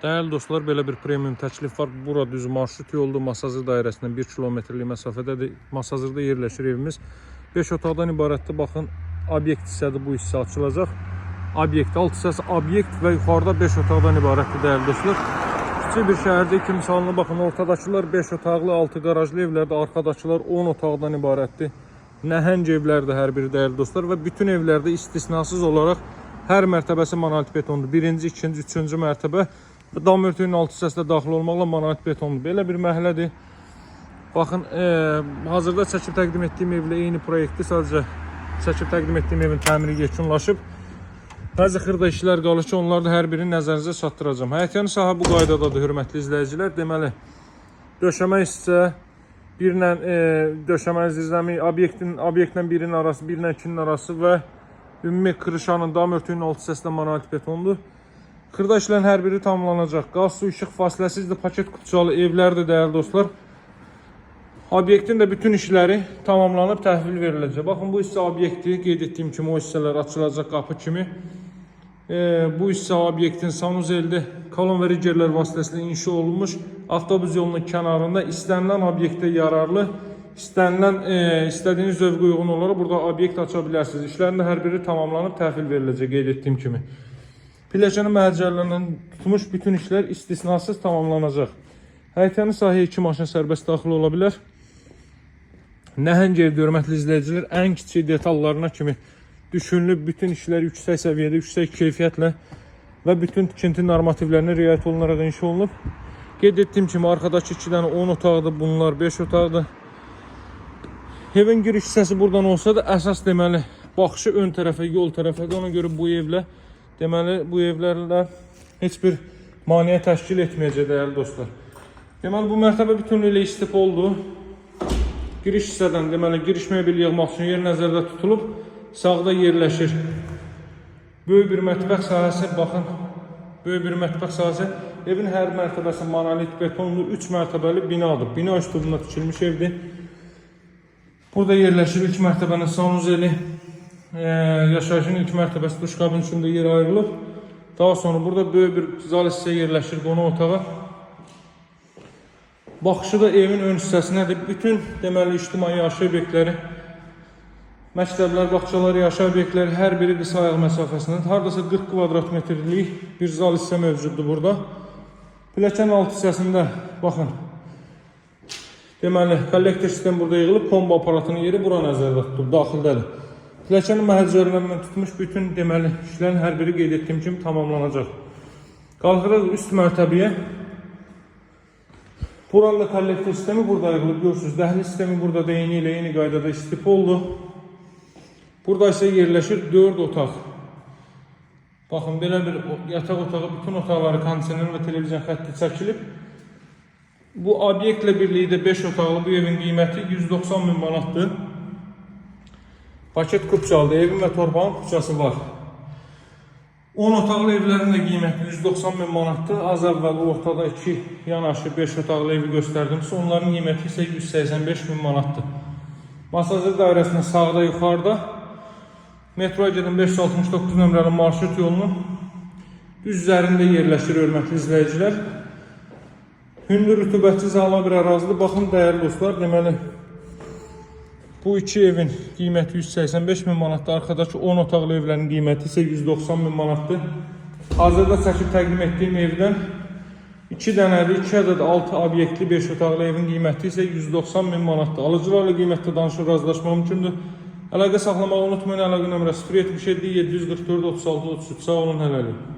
Değerli dostlar, belə bir premium təklif var. Bura düz marşrut yoldur. Masazır dairəsindən 1 kilometrlik məsafədədir. Masazırda yerləşir evimiz. 5 otaqdan ibarətdir. Baxın, obyekt hissədir, bu hissə açılacaq. Obyekt, alt hissəsi obyekt və yuxarıda 5 otaqdan ibarətdir değerli dostlar. Kiçik bir şəhərdə iki misalına baxın. Ortadakılar 5 otaqlı, 6 qarajlı evlərdə, arxadakılar 10 otaqdan ibarətdir. Nəhəng evlərdir hər biri değerli dostlar və bütün evlərdə istisnasız olaraq hər mərtəbəsi monolit betondur. Birinci, ikinci, üçüncü mərtəbə dam örtüyünün alt hissəsinə daxil olmaqla monolit betondur. Belə bir məhəllədir. Baxın, hazırda çəkib təqdim etdiyim evlə eyni proyektdir. Sadəcə çəkib təqdim etdiyim evin təmiri yekunlaşıb. Bəzi xırda işlər qalır ki, onları da hər birini nəzərinizə çatdıracağım. Həyətyanı sahə bu qaydadadır, hörmətli izləyicilər. Deməli, döşəmə hissə, birlə döşəmə zirzəmi, obyektlə birinin arası, birlə ikinin arası və ümumi kırışanın dam örtüyünün alt hissəsində monolit betondur. Xırda işlərin hər biri tamamlanacaq. Qaz, su, işıq fasiləsizdir, paket qutucalı evlərdir değerli dostlar. Obyektin də bütün işləri tamamlanıb təhvil veriləcək. Baxın, bu hissə obyekti, qeyd etdiyim kimi o hissələr açılacaq qapı kimi. Bu hissə obyektin sanuzeldə kolon və rigerlər vasitəsilə inşa olunmuş avtobus yolunun kənarında istənilən obyektə yararlı, istədiyiniz zövqə uyğun olaraq burada obyekt aça bilərsiniz. İşlərin də hər biri tamamlanıb təhvil veriləcək, qeyd etdiyim kimi. Pilləkənin məhəlcərlərindən tutmuş bütün işlər istisnasız tamamlanacaq. Həyətyanı sahəyə 2 maşın sərbəst daxil ola bilər. Nəhəng evdə, hörmətli izləyicilər, ən kiçik detallarına kimi düşünülüb, bütün işlər yüksək səviyyədə, yüksək keyfiyyətlə və bütün tikinti normativlərinə riayət olunaraq inşa olunub. Qeyd etdiyim kimi, arxadakı 2 dənə 10 otaqdır, bunlar 5 otaqdır. Evin giriş hissəsi buradan olsa da, əsas deməli, baxışı ön tərəfə, yol tərəfədir. Ona görə bu evlə, deməli, bu evlərlə heç bir maneə təşkil etməyəcək, dəyərli dostlar. Deməli, bu mərtəbə bütünlüylə istif oldu. Giriş hissədən, deməli, giriş mebel yığmaq üçün yer nəzərdə tutulub. Sağda yerləşir böyük bir mətbəx sahəsi. Baxın, böyük bir mətbəx sahəsi. Evin hər mərtəbəsi monolit betonlu 3 mərtəbəli binadır. Bina üslubunda tikilmiş evdir. Burada yerləşir ilk mərtəbənin sanuzeli. Yaşayışın ilk mərtəbəsi duşqabın içində yer ayrılıb. Daha sonra burada böyük bir zal hissə yerləşir, qonaq otağı. Baxışı da evin ön hissəsinədir. Bütün deməli ictimai yaşayış obyektləri, məktəblər, bağçalar, yaşayış obyektləri hər biri qısa ayaq məsafəsində. Hardasa 40 kvadrat metrlik bir zal hissə mövcuddur burada. Pilləkənin alt hissəsində baxın. Deməli, kollektor sistem burada yığılıb, kombo aparatının yeri bura nəzərdə tutulub, daxildədir. Pilləkənin məhəlcərlərindən tutmuş bütün deməli işlərin hər biri qeyd etdiyim kimi tamamlanacaq. Qalxırıq üst mərtəbəyə. Buranın da kollektor sistemi burada yığılıb, görürsünüz. Dəhliz sistemi burada da eyni qaydada istif oldu. Burada isə yerləşir 4 otaq. Baxın, belə bir yataq otağı, bütün otaqları kondisioner və televizyon xətti çəkilib. Bu obyektlə birlikdə 5 otaqlı bu evin qiyməti 190 min manatdır. Paket kupçalıdır, evin və torpağın kupçası var. 10 otaqlı evlərin də qiyməti 190 min manatdır. Az əvvəl ortada 2 yanaşı 5 otaqlı evi göstərdimsə, onların qiyməti isə 185 min manatdır. Masazır dairəsinin sağda yuxarıda metroya gedən 569 nömrəli marşrut yolunun düz üzərində yerləşir, hörmətli izləyicilər. Hündür rütubətli zala bir ərazidir. Baxın, dəyərli dostlar, deməli, bu 2 evin qiyməti 185 min manatdır. Arxadakı 10 otaqlı evlərin qiyməti isə 190 min manatdır. Hazırda çəkib təqdim etdiyim evdən 2 dənəli, 2 ədəd 6 obyektli 5 otaqlı evin qiyməti isə 190 min manatdır. Alıcılarla qiymətdə danışıb razılaşmaq mümkündür. Əlaqə saxlamağı unutmayın. Əlaqə nömrəsi 077 744 36 33. Sağ olun, hələlik.